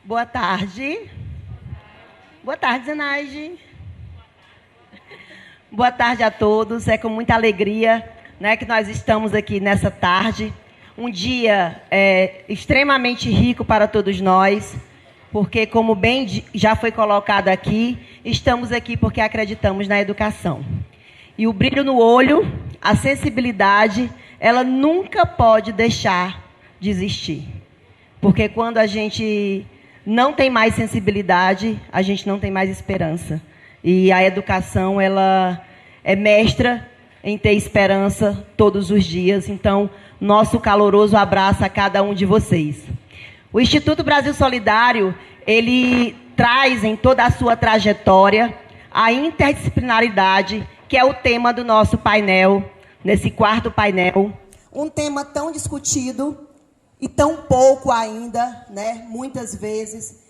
Boa tarde. Boa tarde, Zenaide. Boa tarde a todos. É com muita alegria, né, que nós estamos aqui nessa tarde. Um dia extremamente rico para todos nós, porque, como bem já foi colocado aqui, estamos aqui porque acreditamos na educação. E o brilho no olho, a sensibilidade, ela nunca pode deixar de existir. Porque quando a gente não tem mais sensibilidade, a gente não tem mais esperança. E a educação, ela é mestra em ter esperança todos os dias. Então, nosso caloroso abraço a cada um de vocês. O Instituto Brasil Solidário, ele traz em toda a sua trajetória a interdisciplinaridade, que é o tema do nosso painel, nesse quarto painel. Um tema tão discutido e tão pouco ainda, né, muitas vezes,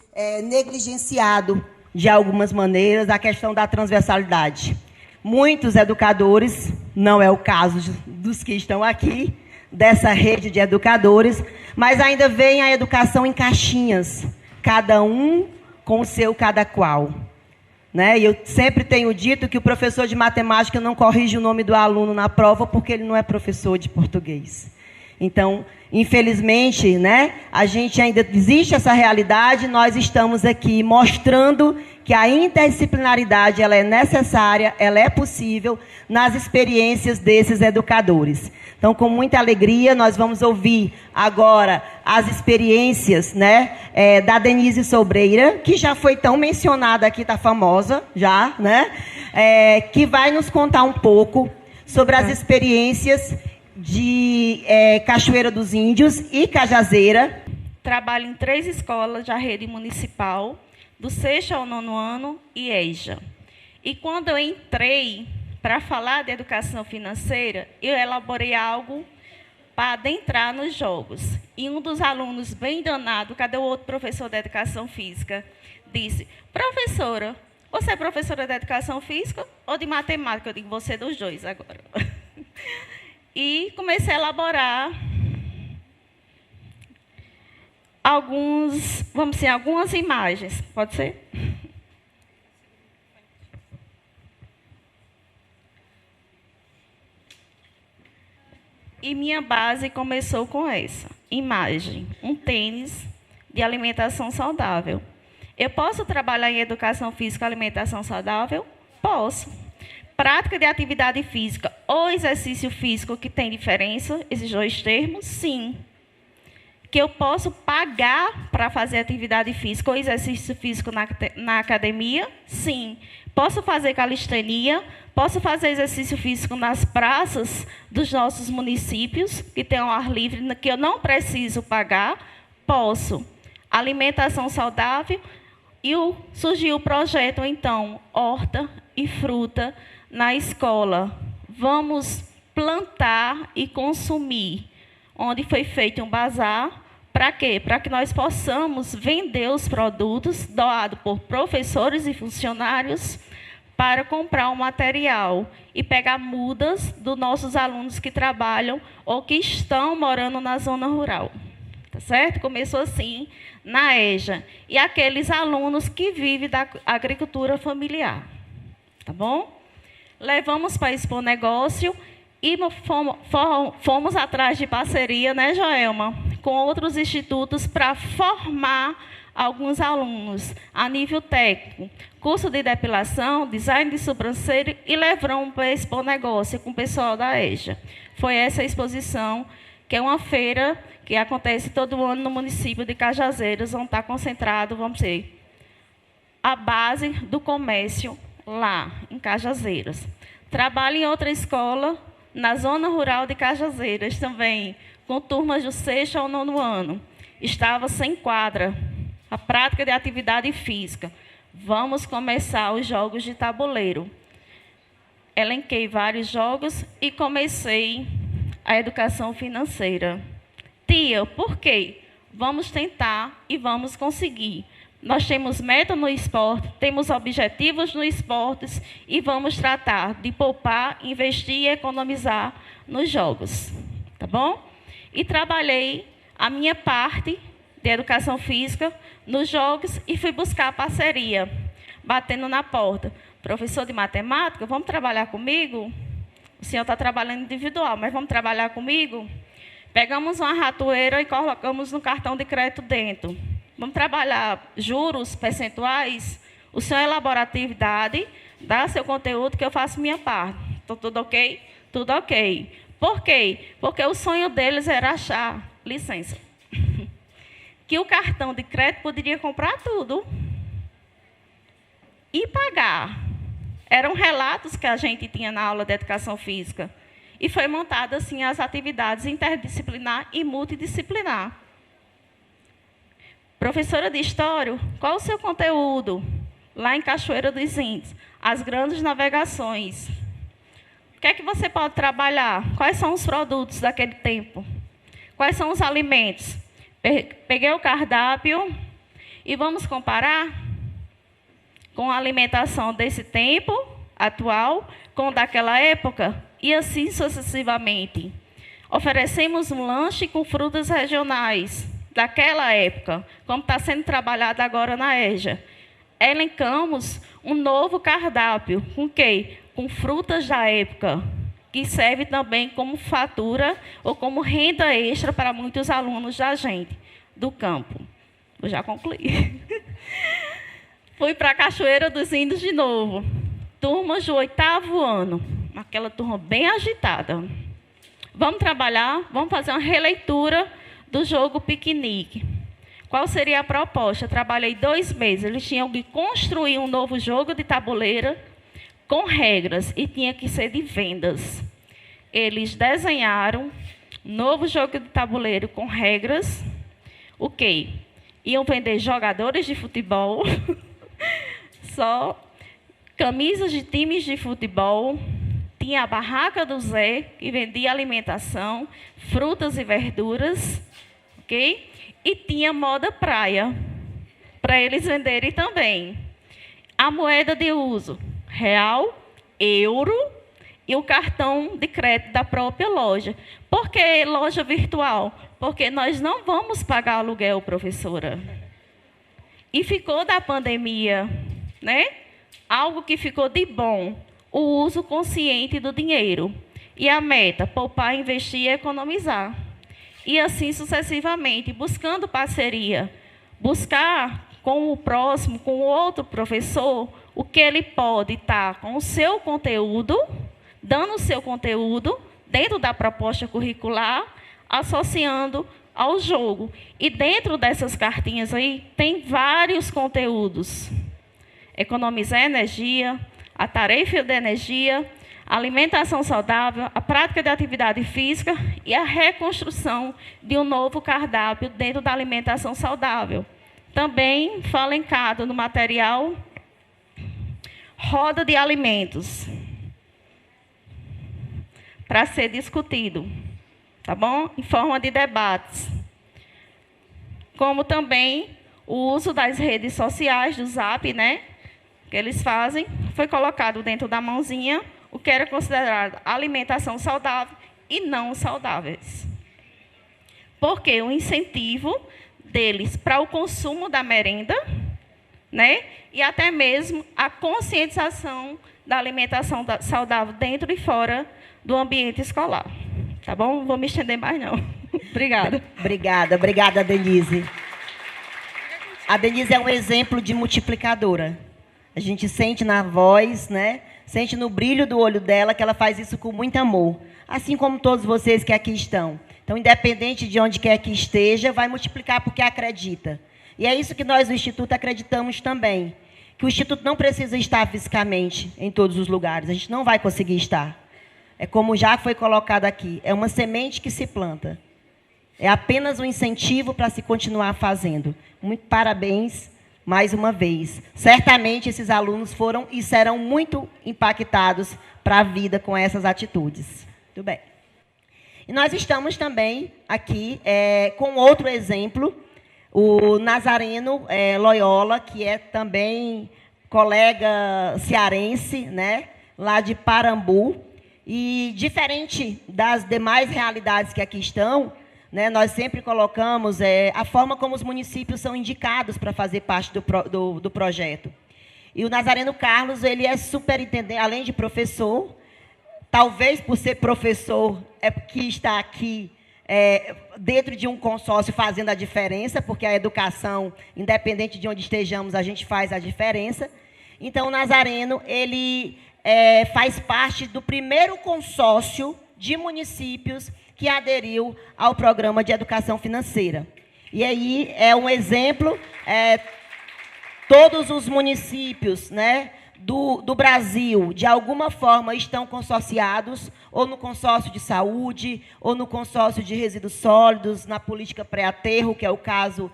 negligenciado de algumas maneiras, a questão da transversalidade. Muitos educadores, não é o caso dos que estão aqui, dessa rede de educadores, mas ainda veem a educação em caixinhas, cada um com o seu cada qual. Né? E eu sempre tenho dito que o professor de matemática não corrige o nome do aluno na prova porque ele não é professor de português. Então, infelizmente, né, a gente ainda existe essa realidade, nós estamos aqui mostrando que a interdisciplinaridade ela é necessária, ela é possível nas experiências desses educadores. Então, com muita alegria, nós vamos ouvir agora as experiências, né, da Denise Sobreira, que já foi tão mencionada aqui, está famosa já, né, que vai nos contar um pouco sobre as experiências de Cachoeira dos Índios e Cajazeira. Trabalho em 3 escolas da rede municipal, do 6º ao 9º ano e EJA. E quando eu entrei para falar de educação financeira, eu elaborei algo para adentrar nos jogos. E um dos alunos, bem danado, cadê o outro professor de educação física, disse: professora, você é professora de educação física ou de matemática? Eu digo, você é dos dois agora. E comecei a elaborar algumas imagens. Pode ser? E minha base começou com essa imagem, um tênis de alimentação saudável. Eu posso trabalhar em educação física e alimentação saudável? Posso. Prática de atividade física ou exercício físico, que tem diferença, esses dois termos? Sim. Que eu posso pagar para fazer atividade física ou exercício físico na academia? Sim. Posso fazer calistenia? Posso fazer exercício físico nas praças dos nossos municípios, que tem ao ar livre, que eu não preciso pagar? Posso. Alimentação saudável. E surgiu o projeto, então, Horta e Fruta na escola. Vamos plantar e consumir, onde foi feito um bazar. Para quê? Para que nós possamos vender os produtos doados por professores e funcionários para comprar o material e pegar mudas dos nossos alunos que trabalham ou que estão morando na zona rural. Tá certo? Começou assim, na EJA. E aqueles alunos que vivem da agricultura familiar. Tá bom? Levamos para Expo Negócio e fomos atrás de parceria, né, Joelma, com outros institutos para formar alguns alunos a nível técnico, curso de depilação, design de sobrancelha, e levamos para a Expo Negócio com o pessoal da EJA. Foi essa exposição, que é uma feira que acontece todo ano no município de Cajazeiras, onde está concentrado, vamos dizer, a base do comércio lá, em Cajazeiras. Trabalho em outra escola, na zona rural de Cajazeiras, também, com turmas do 6º ao 9º ano. Estava sem quadra, a prática de atividade física. Vamos começar os jogos de tabuleiro. Elenquei vários jogos e comecei a educação financeira. Tia, por quê? Vamos tentar e vamos conseguir. Nós temos meta no esporte, temos objetivos no esporte e vamos tratar de poupar, investir e economizar nos jogos. Tá bom? E trabalhei a minha parte de educação física nos jogos e fui buscar a parceria, batendo na porta. Professor de matemática, vamos trabalhar comigo? O senhor está trabalhando individual, mas vamos trabalhar comigo? Pegamos uma ratoeira e colocamos no cartão de crédito dentro. Vamos trabalhar juros, percentuais? O senhor elabora a atividade, dá seu conteúdo que eu faço minha parte. Então, tudo ok? Tudo ok. Por quê? Porque o sonho deles era achar, licença, que o cartão de crédito poderia comprar tudo e pagar. Eram relatos que a gente tinha na aula de educação física. E foi montada assim as atividades interdisciplinar e multidisciplinar. Professora de História, qual o seu conteúdo? Lá em Cachoeira dos Índios, as grandes navegações. O que é que você pode trabalhar? Quais são os produtos daquele tempo? Quais são os alimentos? Peguei o cardápio e vamos comparar com a alimentação desse tempo atual com daquela época e assim sucessivamente. Oferecemos um lanche com frutas regionais daquela época, como está sendo trabalhado agora na EJA. Elencamos um novo cardápio, com quê? Com frutas da época, que serve também como fatura ou como renda extra para muitos alunos da gente, do campo. Eu já concluí. Fui para a Cachoeira dos Índios de novo. Turmas do 8º ano, aquela turma bem agitada. Vamos trabalhar, vamos fazer uma releitura do jogo piquenique. Qual seria a proposta? Eu trabalhei 2 meses. Eles tinham que construir um novo jogo de tabuleira com regras e tinha que ser de vendas. Eles desenharam um novo jogo de tabuleiro com regras. O quê? Iam vender jogadores de futebol, só camisas de times de futebol. Tinha a barraca do Zé, que vendia alimentação, frutas e verduras, ok? E tinha moda praia, para eles venderem também. A moeda de uso, real, euro e o cartão de crédito da própria loja. Por que loja virtual? Porque nós não vamos pagar aluguel, professora. E ficou da pandemia, né? Algo que ficou de bom, o uso consciente do dinheiro. E a meta, poupar, investir e economizar. E assim sucessivamente, buscando parceria, buscar com o próximo, com o outro professor, o que ele pode estar com o seu conteúdo, dando o seu conteúdo dentro da proposta curricular, associando ao jogo. E dentro dessas cartinhas aí, tem vários conteúdos. Economizar energia, a tarefa de energia, a alimentação saudável, a prática de atividade física e a reconstrução de um novo cardápio dentro da alimentação saudável. Também foi elencado no material roda de alimentos para ser discutido, tá bom? Em forma de debates. Como também o uso das redes sociais, do Zap, né? Que eles fazem, foi colocado dentro da mãozinha o que era considerado alimentação saudável e não saudáveis. Porque o incentivo deles para o consumo da merenda, né? E até mesmo a conscientização da alimentação saudável dentro e fora do ambiente escolar. Tá bom? Não vou me estender mais, não. Obrigada. Obrigada, Denise. A Denise é um exemplo de multiplicadora. A gente sente na voz, né? Sente no brilho do olho dela que ela faz isso com muito amor. Assim como todos vocês que aqui estão. Então, independente de onde quer que esteja, vai multiplicar porque acredita. E é isso que nós do Instituto acreditamos também. Que o Instituto não precisa estar fisicamente em todos os lugares. A gente não vai conseguir estar. É como já foi colocado aqui. É uma semente que se planta. É apenas um incentivo para se continuar fazendo. Muito parabéns. Mais uma vez, certamente esses alunos foram e serão muito impactados para a vida com essas atitudes. Muito bem. E nós estamos também aqui com outro exemplo, o Nazareno Loyola, que é também colega cearense, né, lá de Parambu. E, diferente das demais realidades que aqui estão, né, nós sempre colocamos a forma como os municípios são indicados para fazer parte do projeto. E o Nazareno Carlos, ele é superintendente, além de professor, talvez por ser professor, é que está aqui dentro de um consórcio fazendo a diferença, porque a educação, independente de onde estejamos, a gente faz a diferença. Então, o Nazareno, ele faz parte do primeiro consórcio de municípios que aderiu ao programa de educação financeira. E aí é um exemplo, todos os municípios, né, do Brasil, de alguma forma, estão consorciados, ou no consórcio de saúde, ou no consórcio de resíduos sólidos, na política pré-aterro, que é o caso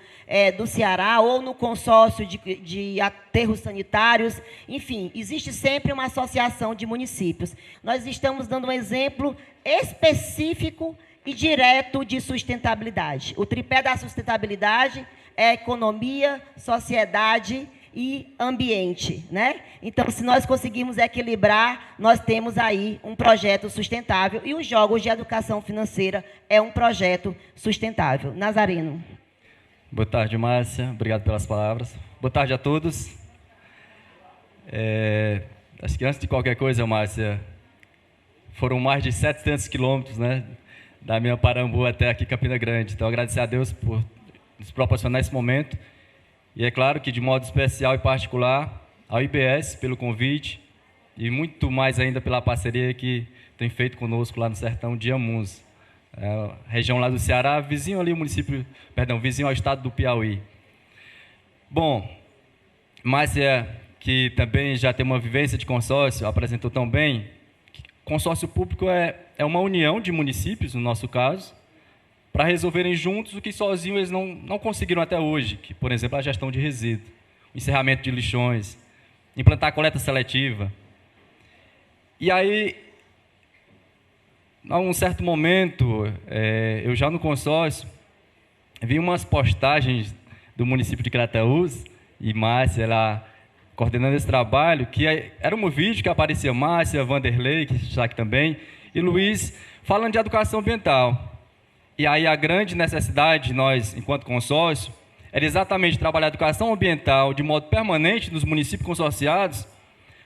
do Ceará, ou no consórcio de aterros sanitários. Enfim, existe sempre uma associação de municípios. Nós estamos dando um exemplo específico e direto de sustentabilidade. O tripé da sustentabilidade é economia, sociedade e ambiente, né? Então, se nós conseguirmos equilibrar, nós temos aí um projeto sustentável, e os Jogos de Educação Financeira é um projeto sustentável. Nazareno. Boa tarde, Márcia. Obrigado pelas palavras. Boa tarde a todos. Acho que antes de qualquer coisa, Márcia, foram mais de 700 quilômetros, né, da minha Parambu até aqui, Campina Grande. Então, agradecer a Deus por nos proporcionar esse momento. E é claro que, de modo especial e particular, ao IBS pelo convite e muito mais ainda pela parceria que tem feito conosco lá no sertão de Amuns, região lá do Ceará, vizinho ali, vizinho ao estado do Piauí. Bom, Márcia, que também já tem uma vivência de consórcio, apresentou tão bem, que consórcio público é uma união de municípios, no nosso caso, para resolverem juntos o que sozinhos eles não conseguiram até hoje, que, por exemplo, a gestão de resíduo, o encerramento de lixões, implantar a coleta seletiva. E aí, a um certo momento, eu já no consórcio, vi umas postagens do município de Crateús, e Márcia lá coordenando esse trabalho, que era um vídeo que aparecia Márcia, Vanderlei, que está aqui também, e Luiz, falando de educação ambiental. E aí a grande necessidade de nós, enquanto consórcio, era exatamente trabalhar a educação ambiental de modo permanente nos municípios consorciados,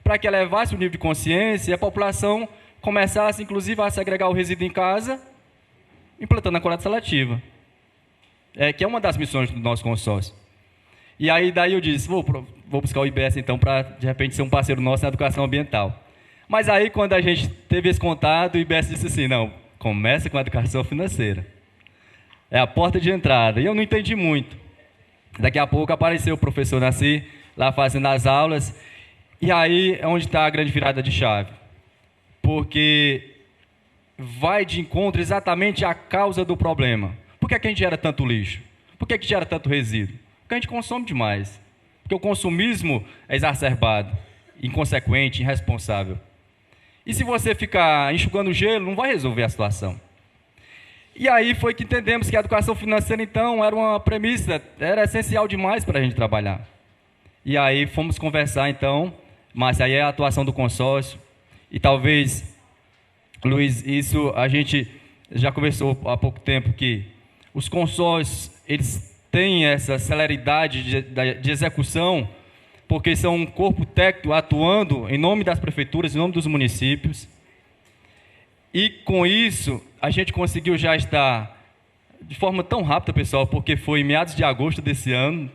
para que elevasse o nível de consciência e a população começasse, inclusive, a segregar o resíduo em casa, implantando a coleta seletiva, que é uma das missões do nosso consórcio. E aí daí eu disse, vou buscar o IBS, então, para, de repente, ser um parceiro nosso na educação ambiental. Mas aí, quando a gente teve esse contato, o IBS disse assim, não, começa com a educação financeira. É a porta de entrada. E eu não entendi muito. Daqui a pouco apareceu o professor Nasci, lá fazendo as aulas, e aí é onde está a grande virada de chave. Porque vai de encontro exatamente à causa do problema. Por que a gente gera tanto lixo? Por que gera tanto resíduo? Porque a gente consome demais. Porque o consumismo é exacerbado, inconsequente, irresponsável. E se você ficar enxugando gelo, não vai resolver a situação. E aí foi que entendemos que a educação financeira, então, era uma premissa, era essencial demais para a gente trabalhar. E aí fomos conversar, então, mas aí é a atuação do consórcio. E talvez, Luiz, isso a gente já conversou há pouco tempo, que os consórcios, eles têm essa celeridade de execução, porque são um corpo técnico atuando em nome das prefeituras, em nome dos municípios. E com isso, a gente conseguiu já estar de forma tão rápida, pessoal, porque foi em meados de agosto desse ano.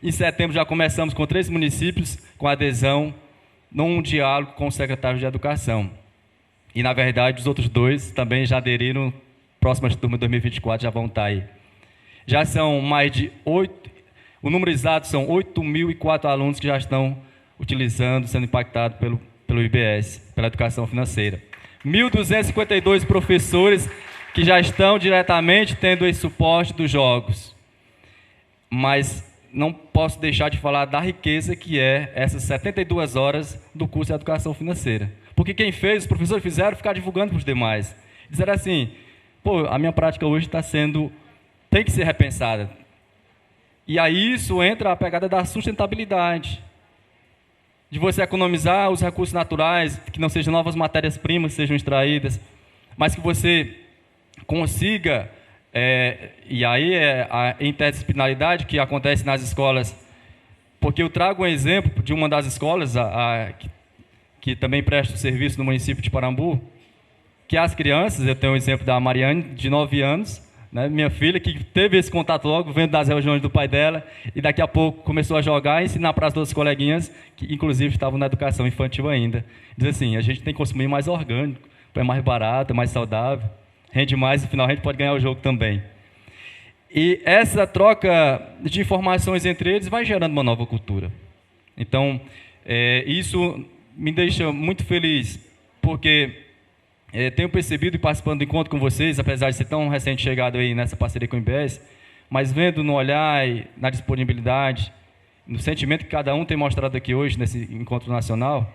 Em setembro já começamos com 3 municípios com adesão, num diálogo com o secretário de Educação. E, na verdade, os outros 2 também já aderiram, próximas turma de 2024 já vão estar aí. Já são mais de 8, o número exato são 8.004 alunos que já estão utilizando, sendo impactados pelo IBS, pela educação financeira. 1.252 professores que já estão diretamente tendo esse suporte dos jogos. Mas não posso deixar de falar da riqueza que é essas 72 horas do curso de educação financeira. Porque quem fez, os professores fizeram, ficar divulgando para os demais. Disseram assim, pô, a minha prática hoje tem que ser repensada. E aí isso entra a pegada da sustentabilidade. De você economizar os recursos naturais, que não sejam novas matérias-primas que sejam extraídas, mas que você consiga E aí a interdisciplinaridade que acontece nas escolas, porque eu trago um exemplo de uma das escolas que também presta serviço no município de Parambu, que as crianças, eu tenho o exemplo da Mariane, de 9 anos, né, minha filha, que teve esse contato logo, vendo das reuniões do pai dela, e daqui a pouco começou a jogar e ensinar para as outras coleguinhas, que inclusive estavam na educação infantil ainda. Diz assim, a gente tem que consumir mais orgânico, é mais barato, é mais saudável, rende mais, no final a gente pode ganhar o jogo também. E essa troca de informações entre eles vai gerando uma nova cultura. Então, isso me deixa muito feliz, porque tenho percebido e participando do encontro com vocês, apesar de ser tão recente chegado aí nessa parceria com o IBS, mas vendo no olhar e na disponibilidade, no sentimento que cada um tem mostrado aqui hoje nesse encontro nacional,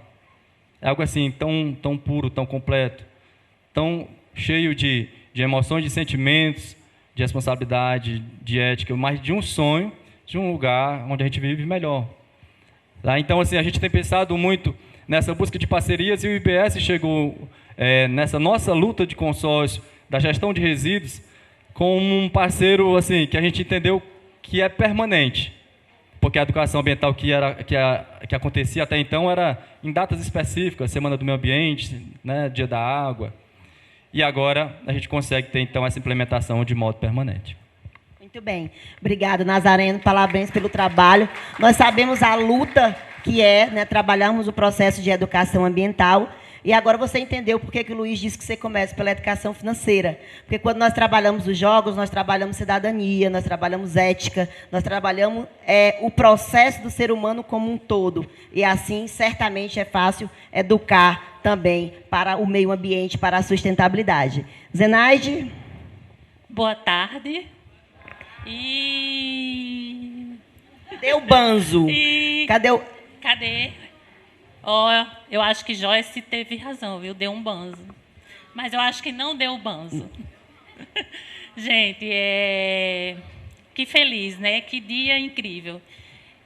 é algo assim tão puro, tão completo, tão cheio de emoções, de sentimentos, de responsabilidade, de ética, mas de um sonho, de um lugar onde a gente vive melhor. Tá? Então, assim, a gente tem pensado muito nessa busca de parcerias e o IBS chegou nessa nossa luta de consórcio da gestão de resíduos com um parceiro assim que a gente entendeu que é permanente, porque a educação ambiental que acontecia até então era em datas específicas, Semana do Meio Ambiente, né, Dia da Água, e agora a gente consegue ter então essa implementação de modo permanente. Muito bem. Obrigado, Nazareno. Parabéns pelo trabalho. Nós sabemos a luta que né, trabalharmos o processo de educação ambiental. E agora você entendeu por que o Luiz disse que você começa pela educação financeira. Porque quando nós trabalhamos os jogos, nós trabalhamos cidadania, nós trabalhamos ética, nós trabalhamos o processo do ser humano como um todo. E assim, certamente, é fácil educar também para o meio ambiente, para a sustentabilidade. Zenaide? Boa tarde. Cadê o banzo? Cadê? Eu acho que Joyce teve razão, viu? Deu um banzo. Mas eu acho que não deu o banzo. Gente, que feliz, né? Que dia incrível.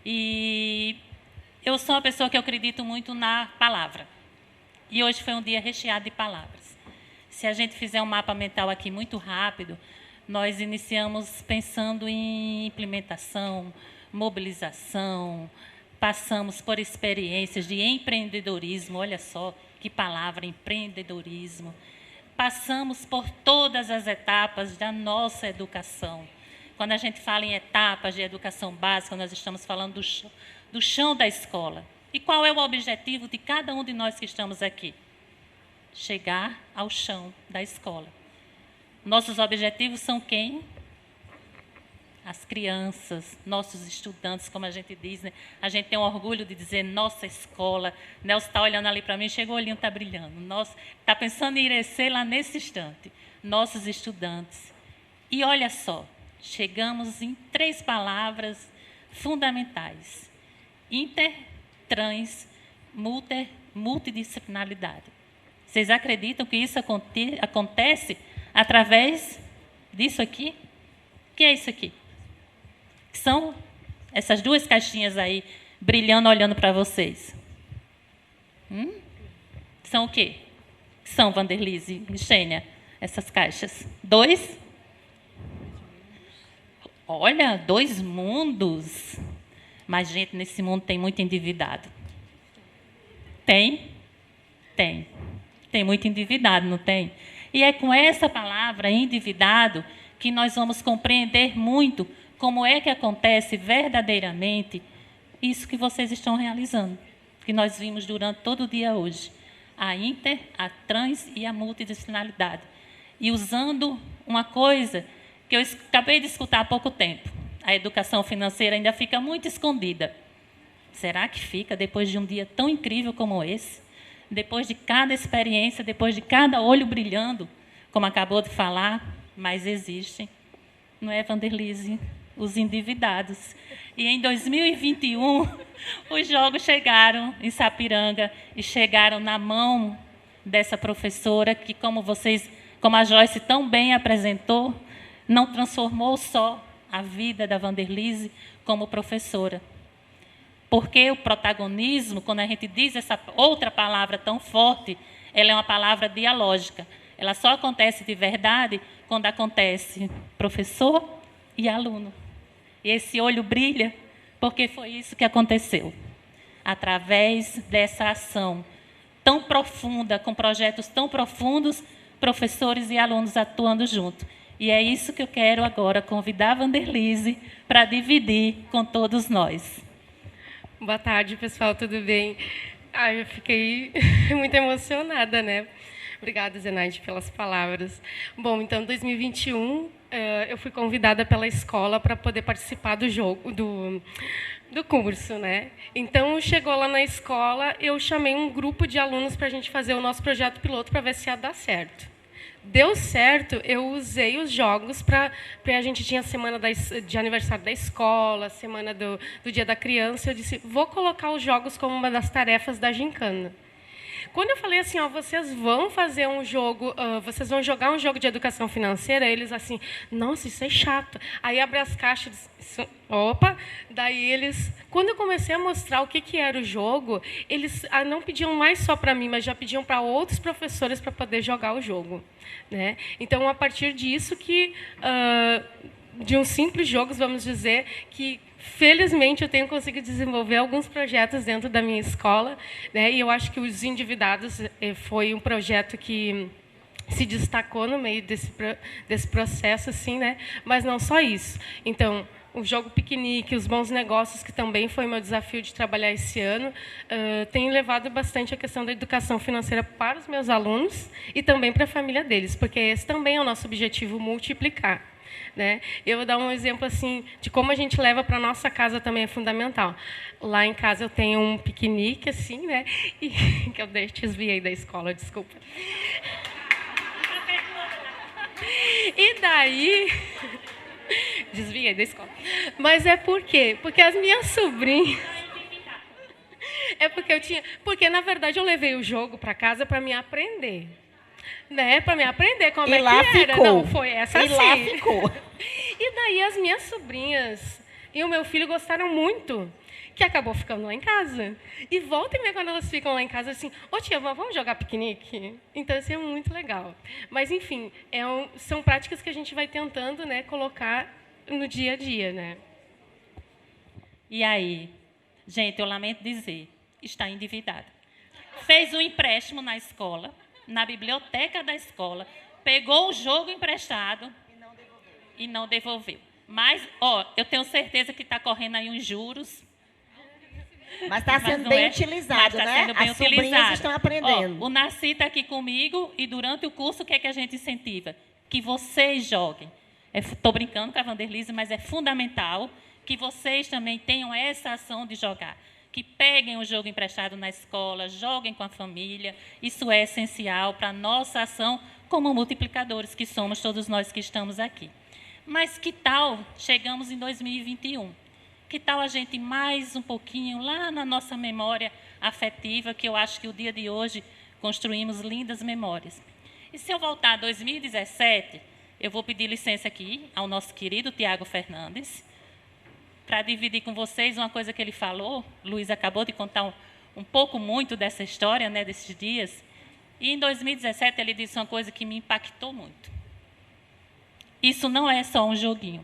E eu sou uma pessoa que eu acredito muito na palavra. E hoje foi um dia recheado de palavras. Se a gente fizer um mapa mental aqui muito rápido, nós iniciamos pensando em implementação, mobilização, passamos por experiências de empreendedorismo, olha só que palavra, empreendedorismo. Passamos por todas as etapas da nossa educação. Quando a gente fala em etapas de educação básica, nós estamos falando do chão da escola. E qual é o objetivo de cada um de nós que estamos aqui? Chegar ao chão da escola. Nossos objetivos são quem? As crianças, nossos estudantes, como a gente diz, né? A gente tem um orgulho de dizer nossa escola. Nelson está olhando ali para mim, chegou o olhinho, está brilhando. Está pensando em irecer lá nesse instante. Nossos estudantes. E olha só, chegamos em 3 palavras fundamentais. Inter, trans, multidisciplinaridade. Vocês acreditam que isso acontece através disso aqui? O que é isso aqui? Que são essas 2 caixinhas aí, brilhando, olhando para vocês. São o quê? São, Vanderlise e Xênia, essas caixas? 2? Olha, 2 mundos. Mas, gente, nesse mundo tem muito endividado. Tem? Tem. Tem muito endividado, não tem? E é com essa palavra, endividado, que nós vamos compreender muito como é que acontece verdadeiramente isso que vocês estão realizando, que nós vimos durante todo o dia hoje. A inter, a trans e a multidisciplinaridade. E usando uma coisa que eu acabei de escutar há pouco tempo. A educação financeira ainda fica muito escondida. Será que fica depois de um dia tão incrível como esse? Depois de cada experiência, depois de cada olho brilhando, como acabou de falar, mas existem, não é, Vanderlise? Os endividados. E em 2021, os jogos chegaram em Sapiranga e chegaram na mão dessa professora que, como a Joyce tão bem apresentou, não transformou só a vida da Vanderlise como professora. Porque o protagonismo, quando a gente diz essa outra palavra tão forte, ela é uma palavra dialógica. Ela só acontece de verdade quando acontece professor e aluno. E esse olho brilha porque foi isso que aconteceu. Através dessa ação tão profunda, com projetos tão profundos, professores e alunos atuando junto. E é isso que eu quero agora convidar a Vanderlise para dividir com todos nós. Boa tarde, pessoal, tudo bem? Eu fiquei muito emocionada, né? Obrigada, Zenaide, pelas palavras. Bom, então, em 2021, eu fui convidada pela escola para poder participar do curso, né? Então, chegou lá na escola, eu chamei um grupo de alunos para a gente fazer o nosso projeto piloto para ver se ia dar certo. Deu certo, eu usei os jogos para... A gente tinha a semana de aniversário da escola, semana do Dia da Criança, eu disse, vou colocar os jogos como uma das tarefas da gincana. Quando eu falei assim, vocês vão fazer um jogo, vocês vão jogar um jogo de educação financeira, eles assim, nossa, isso é chato. Aí abre as caixas, opa, daí eles... Quando eu comecei a mostrar o que era o jogo, eles não pediam mais só para mim, mas já pediam para outros professores para poder jogar o jogo, né? Então, a partir disso que... de uns simples jogos, vamos dizer, que... Felizmente, eu tenho conseguido desenvolver alguns projetos dentro da minha escola, né? E eu acho que os Endividados foi um projeto que se destacou no meio desse processo, assim, né? Mas não só isso. Então, o jogo piquenique, os bons negócios, que também foi meu desafio de trabalhar esse ano, tem levado bastante a questão da educação financeira para os meus alunos e também para a família deles, porque esse também é o nosso objetivo, multiplicar. Né? Eu vou dar um exemplo assim de como a gente leva para a nossa casa também é fundamental. Lá em casa eu tenho um piquenique assim, né? E que eu desviei da escola, desculpa. E daí desviei da escola. Mas é por quê? Porque as minhas sobrinhas porque na verdade eu levei o jogo para casa para me aprender. Né, para me aprender como é que era. Não, foi essa assim. E lá ficou. E daí as minhas sobrinhas e o meu filho gostaram muito, que acabou ficando lá em casa. E volta e meia, quando elas ficam lá em casa, assim, ô tia, vamos jogar piquenique? Então, isso é muito legal. Mas, enfim, são práticas que a gente vai tentando, né, colocar no dia a dia. Né? E aí? Gente, eu lamento dizer, está endividada. Fez um empréstimo na escola, na biblioteca da escola, pegou o jogo emprestado e não devolveu. Mas, eu tenho certeza que está correndo aí uns juros. Mas está sendo bem utilizado, né? As sobrinhas estão aprendendo. O Narci está aqui comigo e, durante o curso, o que é que a gente incentiva? Que vocês joguem. Estou brincando com a Vanderlise, mas é fundamental que vocês também tenham essa ação de jogar. Que peguem o jogo emprestado na escola, joguem com a família. Isso é essencial para a nossa ação como multiplicadores, que somos todos nós que estamos aqui. Mas que tal chegamos em 2021? Que tal a gente mais um pouquinho lá na nossa memória afetiva, que eu acho que o dia de hoje construímos lindas memórias. E se eu voltar a 2017, eu vou pedir licença aqui ao nosso querido Tiago Fernandes, para dividir com vocês uma coisa que ele falou. Luiz acabou de contar um pouco muito dessa história, né, desses dias. E em 2017 ele disse uma coisa que me impactou muito. Isso não é só um joguinho.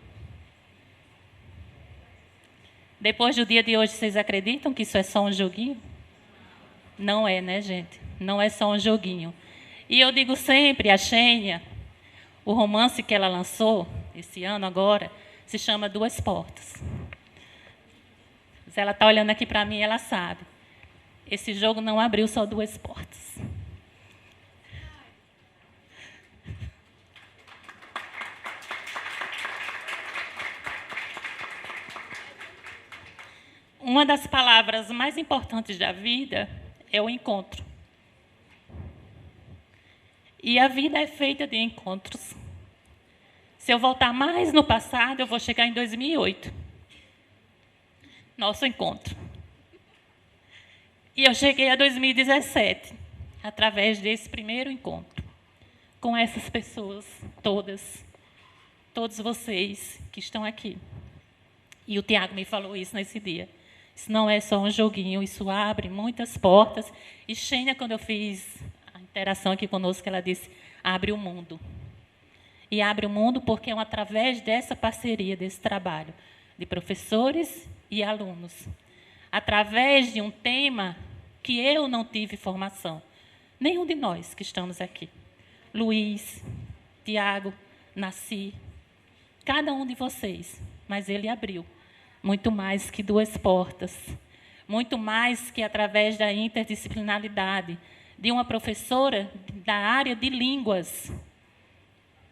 Depois do dia de hoje, vocês acreditam que isso é só um joguinho? Não é, né, gente? Não é só um joguinho. E eu digo sempre, a Xênia, o romance que ela lançou esse ano agora, se chama Duas Portas. Se ela está olhando aqui para mim, ela sabe. Esse jogo não abriu só duas portas. Uma das palavras mais importantes da vida é o encontro. E a vida é feita de encontros. Se eu voltar mais no passado, eu vou chegar em 2008. Nosso encontro. E eu cheguei a 2017, através desse primeiro encontro, com essas pessoas todas, todos vocês que estão aqui. E o Tiago me falou isso nesse dia. Isso não é só um joguinho, isso abre muitas portas. E Xênia, quando eu fiz a interação aqui conosco, ela disse, abre o mundo. E abre o mundo porque é através dessa parceria, desse trabalho, de professores e alunos. Através de um tema que eu não tive formação. Nenhum de nós que estamos aqui. Luiz, Tiago, Nasci, cada um de vocês. Mas ele abriu muito mais que 2 portas. Muito mais que através da interdisciplinaridade de uma professora da área de línguas,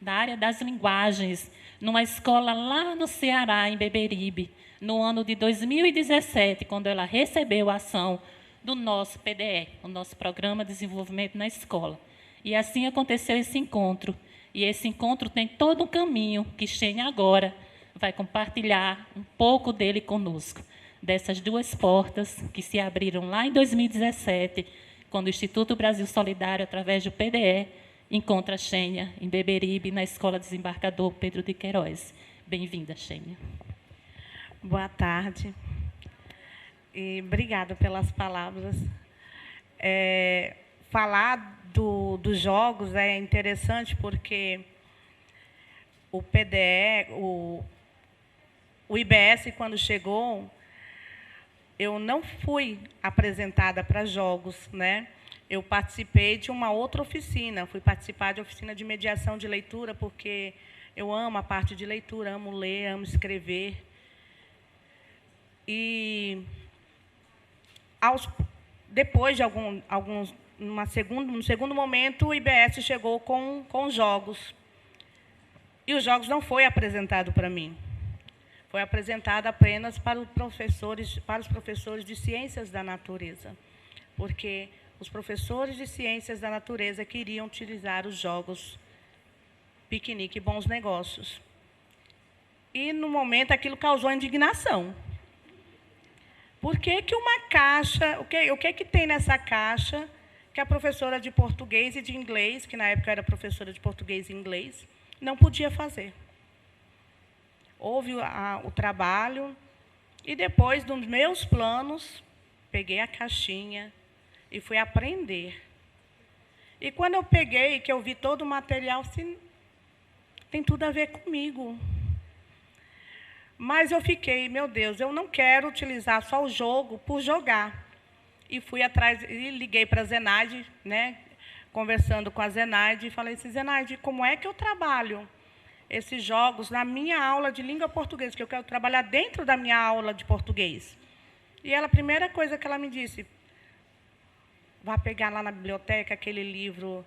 da área das linguagens, numa escola lá no Ceará, em Beberibe, no ano de 2017, quando ela recebeu a ação do nosso PDE, o nosso Programa de Desenvolvimento na Escola. E assim aconteceu esse encontro. E esse encontro tem todo um caminho que Xênia agora vai compartilhar um pouco dele conosco. Dessas 2 portas que se abriram lá em 2017, quando o Instituto Brasil Solidário, através do PDE, encontra Xênia em Beberibe, na Escola Desembargador Pedro de Queiroz. Bem-vinda, Xênia. Boa tarde. E obrigada pelas palavras. Falar dos jogos é interessante porque o PDE, o IBS, quando chegou, eu não fui apresentada para jogos, né? Eu participei de uma outra oficina, fui participar de oficina de mediação de leitura, porque eu amo a parte de leitura, amo ler, amo escrever. E depois de num segundo momento, o IBS chegou com jogos. E os jogos não foi apresentado para mim. Foi apresentado apenas para os professores de ciências da natureza. Porque os professores de ciências da natureza queriam utilizar os jogos piquenique e bons negócios. E, no momento, aquilo causou indignação. Por que uma caixa, o que tem nessa caixa que a professora de português e de inglês, que na época era professora de português e inglês, não podia fazer? Houve o trabalho e, depois dos meus planos, peguei a caixinha e fui aprender. E, quando eu peguei, que eu vi todo o material, assim, tem tudo a ver comigo. Mas eu fiquei, meu Deus, eu não quero utilizar só o jogo por jogar. E fui atrás, e liguei para a Zenaide, né, conversando com a Zenaide, e falei assim, Zenaide, como é que eu trabalho esses jogos na minha aula de língua portuguesa, que eu quero trabalhar dentro da minha aula de português? E ela, a primeira coisa que ela me disse, vá pegar lá na biblioteca aquele livro,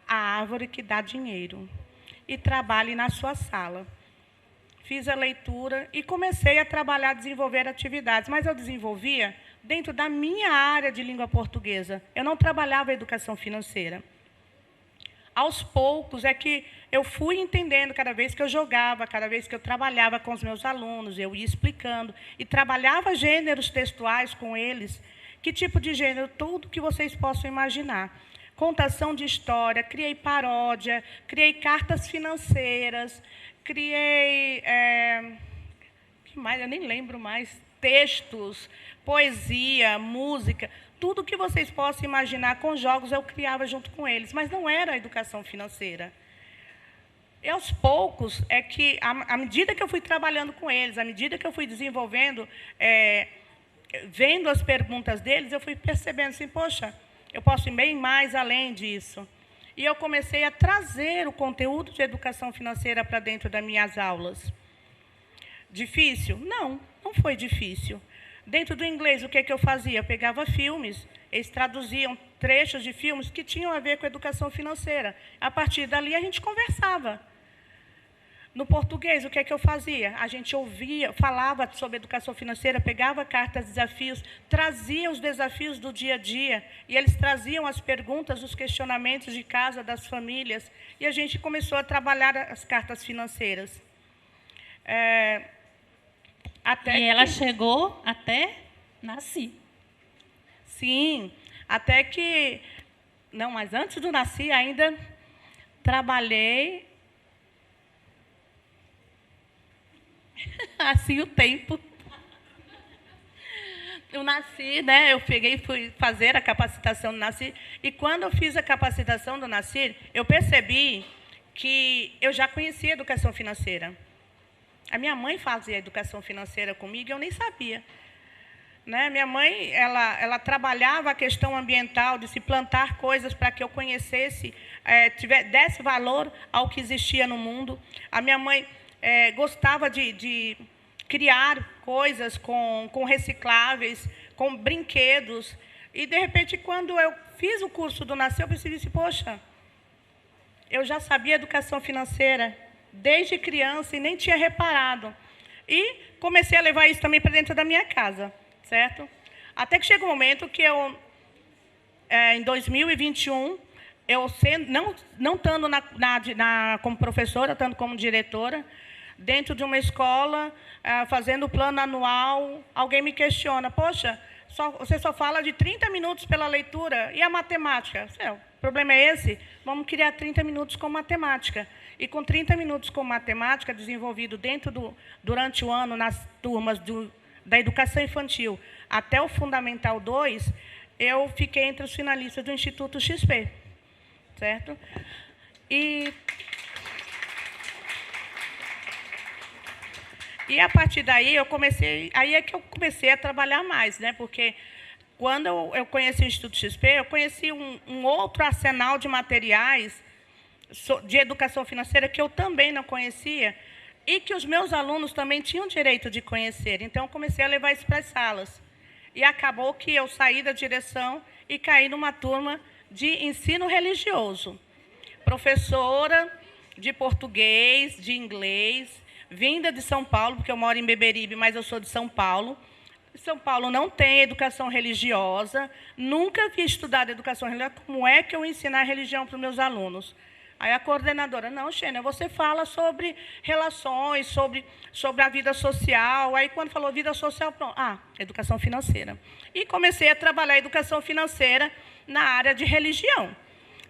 A Árvore que Dá Dinheiro, e trabalhe na sua sala. Fiz a leitura e comecei a trabalhar, desenvolver atividades, mas eu desenvolvia dentro da minha área de língua portuguesa. Eu não trabalhava a educação financeira. Aos poucos é que eu fui entendendo, cada vez que eu jogava, cada vez que eu trabalhava com os meus alunos, eu ia explicando e trabalhava gêneros textuais com eles. Que tipo de gênero? Tudo que vocês possam imaginar. Contação de história, criei paródia, criei cartas financeiras, criei, que mais? Eu nem lembro mais, textos, poesia, música, tudo que vocês possam imaginar com jogos eu criava junto com eles, mas não era a educação financeira. E, aos poucos, é que, à medida que eu fui trabalhando com eles, à medida que eu fui desenvolvendo, vendo as perguntas deles, eu fui percebendo assim, poxa, eu posso ir bem mais além disso. E eu comecei a trazer o conteúdo de educação financeira para dentro das minhas aulas. Difícil? Não, não foi difícil. Dentro do inglês, o que eu fazia? Eu pegava filmes, eles traduziam trechos de filmes que tinham a ver com educação financeira. A partir dali, a gente conversava. No português, o que eu fazia? A gente ouvia, falava sobre educação financeira, pegava cartas, desafios, trazia os desafios do dia a dia, e eles traziam as perguntas, os questionamentos de casa, das famílias, e a gente começou a trabalhar as cartas financeiras. E ela chegou até Nasci. Sim, até que... Não, mas antes do Nasci, ainda trabalhei... Assim o tempo. Eu nasci, né? Eu peguei e fui fazer a capacitação do Nasci. E quando eu fiz a capacitação do Nasci, eu percebi que eu já conhecia educação financeira. A minha mãe fazia educação financeira comigo e eu nem sabia. Né? Minha mãe, ela trabalhava a questão ambiental, de se plantar coisas para que eu conhecesse, desse valor ao que existia no mundo. A minha mãe gostava de criar coisas com recicláveis, com brinquedos. E, de repente, quando eu fiz o curso do Nascer, eu percebi assim, poxa, eu já sabia educação financeira desde criança e nem tinha reparado. E comecei a levar isso também para dentro da minha casa, certo? Até que chega um momento que eu, em 2021, eu não estando como professora, estando como diretora, dentro de uma escola, fazendo o plano anual, alguém me questiona, poxa, você só fala de 30 minutos pela leitura, e a matemática? O problema é esse? Vamos criar 30 minutos com matemática. E com 30 minutos com matemática, desenvolvido durante o ano, nas turmas da educação infantil até o Fundamental 2, eu fiquei entre os finalistas do Instituto XP. Certo? E a partir daí aí é que eu comecei a trabalhar mais, né? Porque quando eu conheci o Instituto XP, eu conheci um outro arsenal de materiais de educação financeira que eu também não conhecia e que os meus alunos também tinham direito de conhecer. Então, eu comecei a levar isso para as salas. E acabou que eu saí da direção e caí numa turma de ensino religioso. Professora de português, de inglês, vinda de São Paulo, porque eu moro em Beberibe, mas eu sou de São Paulo. São Paulo não tem educação religiosa, nunca havia estudado educação religiosa. Como é que eu ensinar religião para os meus alunos? Aí a coordenadora, não, Xênia, você fala sobre relações, sobre a vida social. Aí, quando falou vida social, pronto, educação financeira. E comecei a trabalhar educação financeira na área de religião,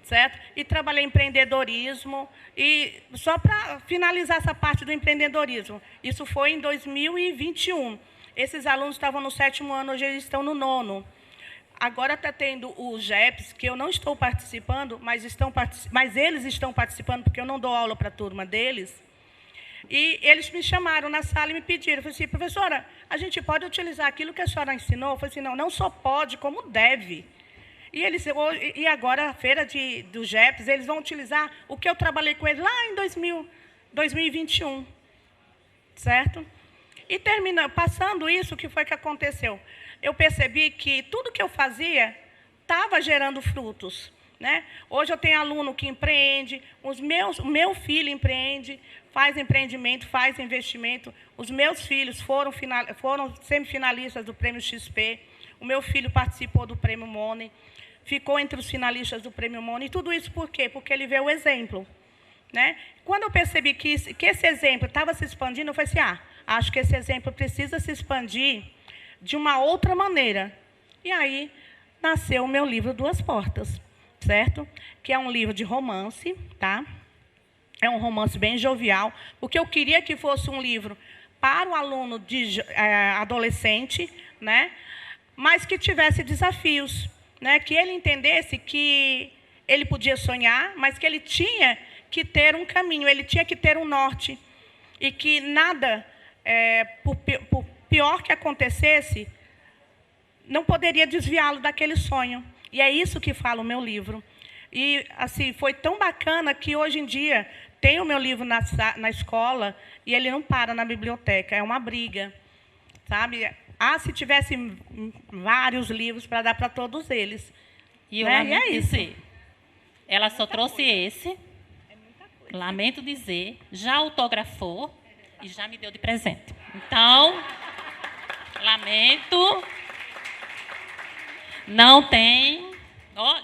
certo? E trabalhei empreendedorismo. E só para finalizar essa parte do empreendedorismo, isso foi em 2021. Esses alunos estavam no 7º ano, hoje eles estão no 9º. Agora está tendo o GEPS, que eu não estou participando, mas eles estão participando, porque eu não dou aula para a turma deles. E eles me chamaram na sala e me pediram, eu falei assim, professora, a gente pode utilizar aquilo que a senhora ensinou? Eu falei assim, não só pode, como deve. E agora, a feira do GEPS, eles vão utilizar o que eu trabalhei com eles lá em 2021. Certo? E passando isso, o que foi que aconteceu? Eu percebi que tudo que eu fazia estava gerando frutos. Né? Hoje eu tenho aluno que empreende, o meu filho empreende, faz empreendimento, faz investimento. Os meus filhos foram semifinalistas do Prêmio XP. O meu filho participou do Prêmio Money, ficou entre os finalistas do Prêmio Money. E tudo isso por quê? Porque ele vê o exemplo. Né? Quando eu percebi que esse exemplo estava se expandindo, eu falei assim, acho que esse exemplo precisa se expandir de uma outra maneira. E aí nasceu o meu livro Duas Portas, certo? Que é um livro de romance, tá? É um romance bem jovial, porque eu queria que fosse um livro para o aluno adolescente, né? Mas que tivesse desafios, né? Que ele entendesse que ele podia sonhar, mas que ele tinha que ter um caminho, ele tinha que ter um norte. E que nada, por pior que acontecesse, não poderia desviá-lo daquele sonho. E é isso que fala o meu livro. E assim, foi tão bacana que hoje em dia tem o meu livro na escola e ele não para na biblioteca, é uma briga, sabe? Se tivesse vários livros para dar para todos eles. E eu lamento dizer, ela só trouxe esse, lamento dizer, já autografou e já me deu de presente. Então, lamento, não tem...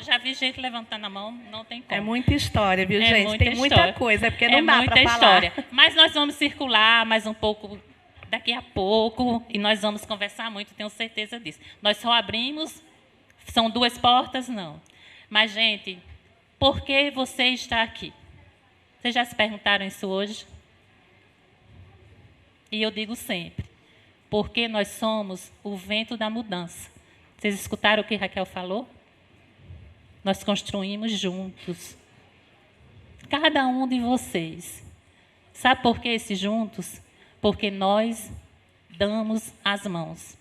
já vi gente levantando a mão, não tem como. É muita história, viu, gente? Tem muita coisa, porque não dá para falar. História. Mas nós vamos circular mais um pouco daqui a pouco e nós vamos conversar muito, tenho certeza disso. Nós só abrimos, são 2 portas, não. Mas, gente, por que você está aqui? Vocês já se perguntaram isso hoje? E eu digo sempre, porque nós somos o vento da mudança. Vocês escutaram o que Raquel falou? Nós construímos juntos. Cada um de vocês. Sabe por que esse juntos? Porque nós damos as mãos.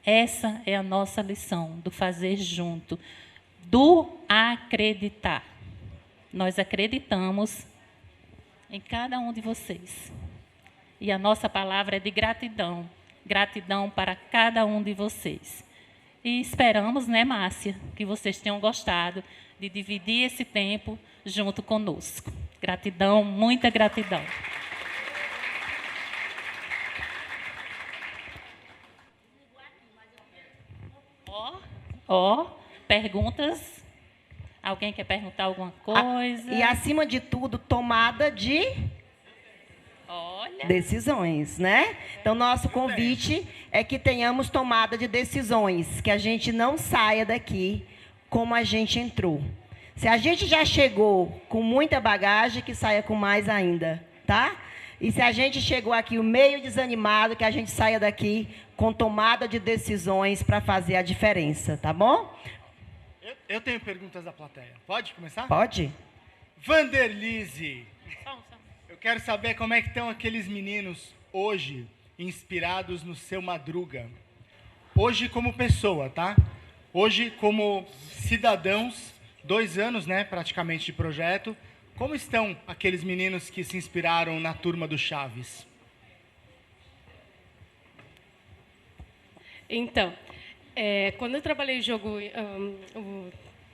Essa é a nossa lição do fazer junto, do acreditar. Nós acreditamos em cada um de vocês. E a nossa palavra é de gratidão. Gratidão para cada um de vocês. E esperamos, né, Márcia, que vocês tenham gostado de dividir esse tempo junto conosco. Gratidão, muita gratidão. Perguntas? Alguém quer perguntar alguma coisa? E, acima de tudo, tomada de decisões, né? Então, nosso convite é que tenhamos tomada de decisões, que a gente não saia daqui como a gente entrou. Se a gente já chegou com muita bagagem, que saia com mais ainda, tá? E se a gente chegou aqui meio desanimado, que a gente saia daqui com tomada de decisões para fazer a diferença, tá bom? Eu tenho perguntas da plateia. Pode começar? Pode. Vanderlise, eu quero saber como é que estão aqueles meninos hoje, inspirados no seu Madruga. Hoje como pessoa, tá? Hoje como cidadãos, 2 anos, né, praticamente de projeto. Como estão aqueles meninos que se inspiraram na turma do Chaves? Então, quando eu trabalhei o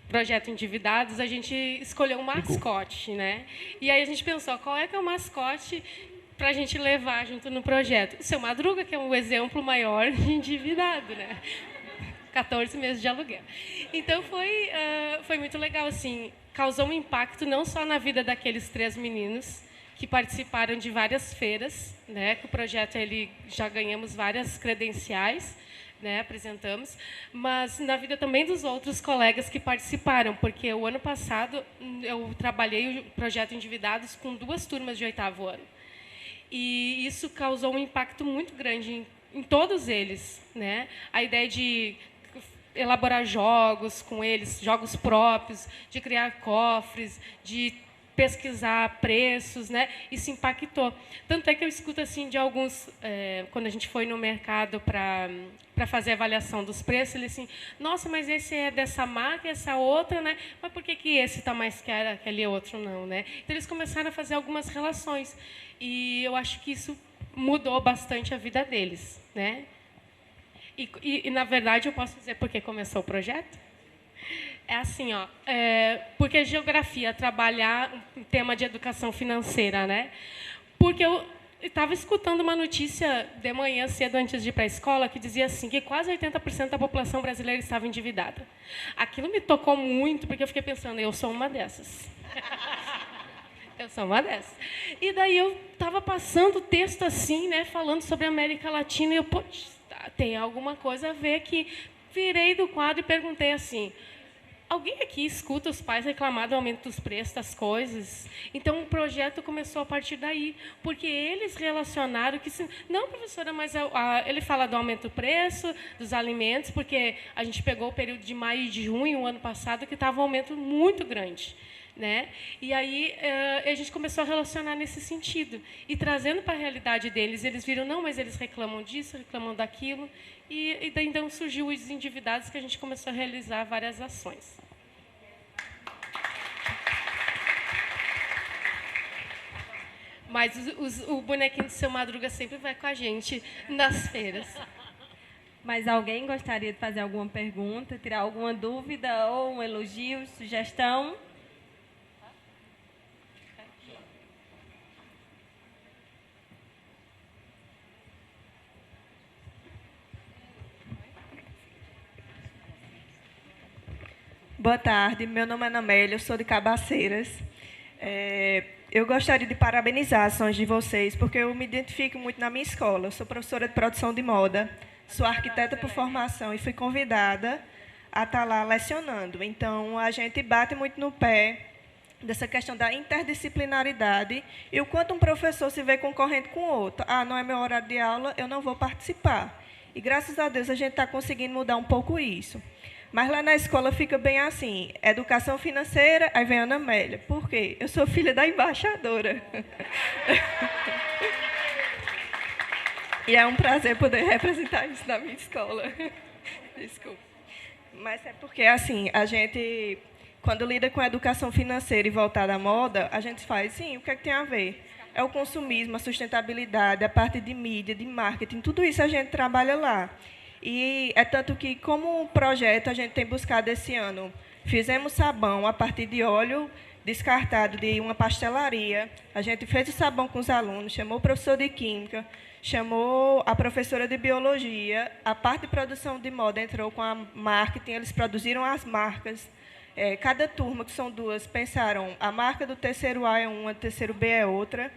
projeto Endividados, a gente escolheu um mascote, né? E aí a gente pensou, qual é que é o mascote para a gente levar junto no projeto? O Seu Madruga, que é um exemplo maior de endividado, né? 14 meses de aluguel. Então, foi muito legal, assim, causou um impacto não só na vida daqueles 3 meninos, que participaram de várias feiras, né? Que o projeto, já ganhamos várias credenciais, né, apresentamos, mas na vida também dos outros colegas que participaram, porque o ano passado eu trabalhei o projeto Endividados com 2 turmas de 8º ano. E isso causou um impacto muito grande em todos eles, né? A ideia de elaborar jogos com eles, jogos próprios, de criar cofres, de pesquisar preços, né? Isso impactou. Tanto é que eu escuto assim de alguns, quando a gente foi no mercado para fazer a avaliação dos preços, eles assim, nossa, mas esse é dessa marca, essa outra, né? Mas por que esse está mais caro, aquele outro não, né? Então eles começaram a fazer algumas relações e eu acho que isso mudou bastante a vida deles, né? E na verdade eu posso dizer por que começou o projeto? É assim, ó, porque geografia, trabalhar um tema de educação financeira, né? Porque eu estava escutando uma notícia de manhã cedo, antes de ir para a escola, que dizia assim, que quase 80% da população brasileira estava endividada. Aquilo me tocou muito, porque eu fiquei pensando, eu sou uma dessas. Eu sou uma dessas. E daí eu estava passando o texto assim, né, falando sobre a América Latina, e eu, putz, tem alguma coisa a ver aqui. Virei do quadro e perguntei assim, alguém aqui escuta os pais reclamar do aumento dos preços das coisas? Então, o projeto começou a partir daí, porque eles relacionaram que... Não, professora, mas ele fala do aumento do preço, dos alimentos, porque a gente pegou o período de maio e de junho, o ano passado, que estava um aumento muito grande, né? E aí a gente começou a relacionar nesse sentido. E trazendo para a realidade deles, eles viram, não, mas eles reclamam disso, reclamam daquilo. E daí, então, surgiu os Endividados, que a gente começou a realizar várias ações. Mas o bonequinho do Seu Madruga sempre vai com a gente nas feiras. Mas alguém gostaria de fazer alguma pergunta, tirar alguma dúvida ou um elogio, sugestão? Boa tarde, meu nome é Ana Amélia, eu sou de Cabaceiras. Eu gostaria de parabenizar as ações de vocês, porque eu me identifico muito na minha escola. Eu sou professora de produção de moda, sou arquiteta por formação e fui convidada a estar lá lecionando. Então, a gente bate muito no pé dessa questão da interdisciplinaridade e o quanto um professor se vê concorrendo com o outro. Ah, não é meu horário de aula, eu não vou participar. E, graças a Deus, a gente está conseguindo mudar um pouco isso. Mas lá na escola fica bem assim, educação financeira, aí vem a Ana Amélia. Por quê? Eu sou filha da embaixadora. E é um prazer poder representar isso na minha escola. Desculpa. Mas é porque, assim, a gente, quando lida com a educação financeira e voltada à moda, a gente faz, sim, o que é que tem a ver? É o consumismo, a sustentabilidade, a parte de mídia, de marketing, tudo isso a gente trabalha lá. E é tanto que, como projeto, a gente tem buscado esse ano, fizemos sabão a partir de óleo descartado de uma pastelaria, a gente fez o sabão com os alunos, chamou o professor de química, chamou a professora de biologia, a parte de produção de moda entrou com a marketing, eles produziram as marcas. Cada turma, que são duas, pensaram, a marca do terceiro A é uma, do terceiro B é outra.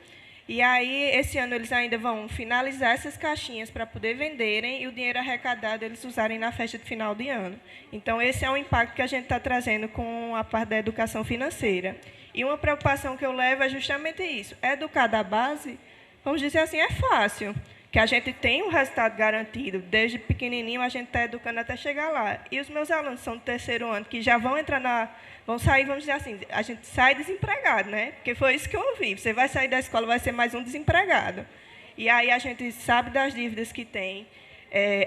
E aí, esse ano, eles ainda vão finalizar essas caixinhas para poder venderem e o dinheiro arrecadado eles usarem na festa de final de ano. Então, esse é um impacto que a gente está trazendo com a parte da educação financeira. E uma preocupação que eu levo é justamente isso. Educar da base, vamos dizer assim, é fácil, que a gente tem um resultado garantido. Desde pequenininho, a gente está educando até chegar lá. E os meus alunos são do terceiro ano, que já vão entrar vão sair, vamos dizer assim, a gente sai desempregado, né? Porque foi isso que eu ouvi. Você vai sair da escola, vai ser mais um desempregado. E aí a gente sabe das dívidas que tem.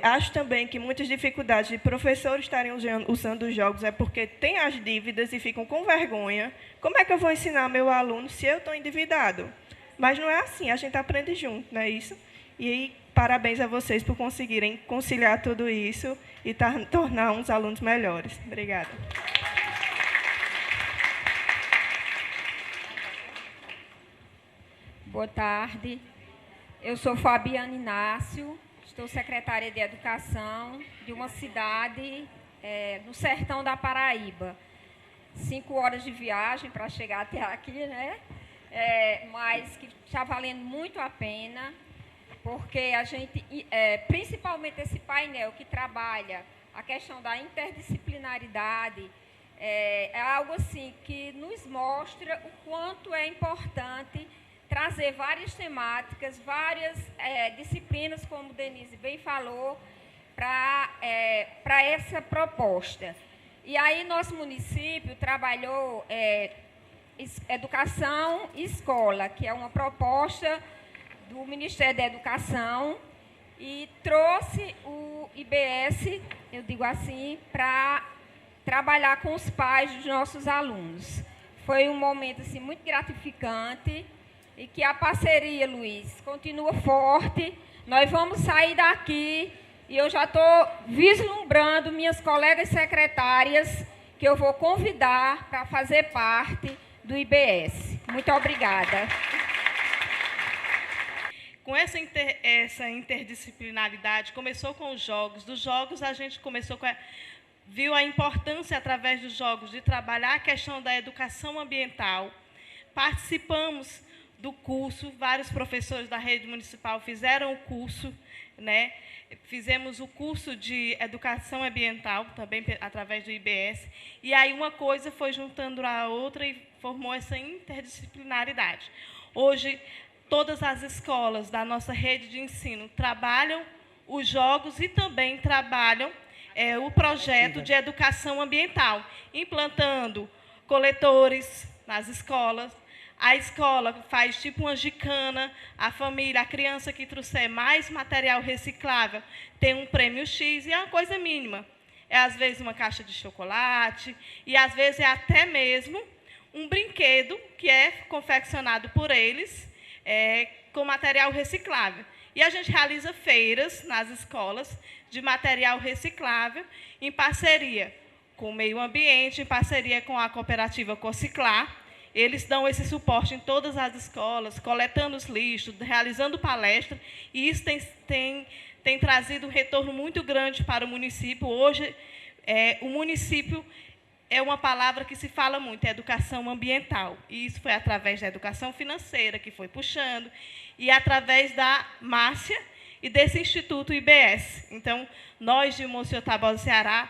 Acho também que muitas dificuldades de professores estarem usando os jogos é porque tem as dívidas e ficam com vergonha. Como é que eu vou ensinar meu aluno se eu estou endividado? Mas não é assim, a gente aprende junto, não é isso? E aí, parabéns a vocês por conseguirem conciliar tudo isso e tornar uns alunos melhores. Obrigada. Boa tarde. Eu sou Fabiana Inácio, estou secretária de Educação de uma cidade no sertão da Paraíba. 5 horas de viagem para chegar até aqui, né? Mas que está valendo muito a pena, porque a gente, principalmente esse painel que trabalha a questão da interdisciplinaridade, é algo assim que nos mostra o quanto é importante trazer várias temáticas, várias disciplinas, como Denise bem falou, para essa proposta. E aí nosso município trabalhou Educação e Escola, que é uma proposta do Ministério da Educação, e trouxe o IBS, eu digo assim, para trabalhar com os pais dos nossos alunos. Foi um momento assim, muito gratificante, e que a parceria, Luiz, continua forte. Nós vamos sair daqui e eu já estou vislumbrando minhas colegas secretárias que eu vou convidar para fazer parte do IBS. Muito obrigada. Com essa interdisciplinaridade, começou com os jogos. Dos jogos, a gente viu a importância, através dos jogos, de trabalhar a questão da educação ambiental. Participamos do curso, vários professores da rede municipal fizeram o curso, né? Fizemos o curso de educação ambiental, também através do IBS, e aí uma coisa foi juntando a outra e formou essa interdisciplinaridade. Hoje, todas as escolas da nossa rede de ensino trabalham os jogos e também trabalham o projeto de educação ambiental, implantando coletores nas escolas. A escola faz tipo uma gicana, a família, a criança que trouxer mais material reciclável tem um prêmio X, e é uma coisa mínima. É, às vezes, uma caixa de chocolate, e, às vezes, é até mesmo um brinquedo que é confeccionado por eles com material reciclável. E a gente realiza feiras nas escolas de material reciclável, em parceria com o meio ambiente, em parceria com a cooperativa Cociclar. Eles dão esse suporte em todas as escolas, coletando os lixos, realizando palestras, e isso tem trazido um retorno muito grande para o município. Hoje, o município é uma palavra que se fala muito, é educação ambiental. E isso foi através da educação financeira, que foi puxando, e através da Márcia e desse Instituto IBS. Então, nós de Monsenhor Tabosa, Ceará,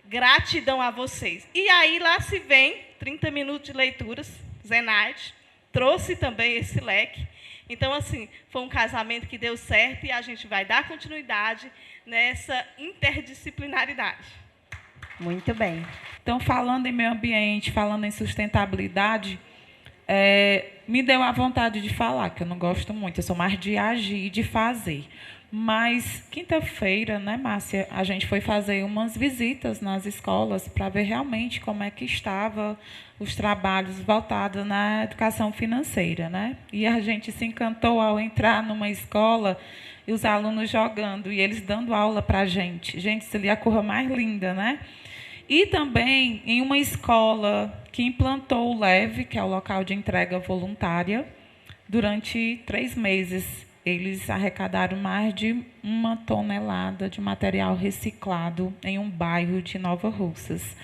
gratidão a vocês. E aí, lá se vem 30 minutos de leituras, Zenaide, trouxe também esse leque. Então, assim, foi um casamento que deu certo e a gente vai dar continuidade nessa interdisciplinaridade. Muito bem. Então, falando em meio ambiente, falando em sustentabilidade, me deu a vontade de falar, que eu não gosto muito, eu sou mais de agir e de fazer. Mas, quinta-feira, né, Márcia, a gente foi fazer umas visitas nas escolas para ver realmente como é que estavam os trabalhos voltados na educação financeira, né? E a gente se encantou ao entrar numa escola e os alunos jogando e eles dando aula para a gente. Gente, isso ali é a coisa mais linda, né? E também em uma escola que implantou o LEV, que é o local de entrega voluntária, durante 3 meses. Eles arrecadaram mais de 1 tonelada de material reciclado em um bairro de Nova Russas.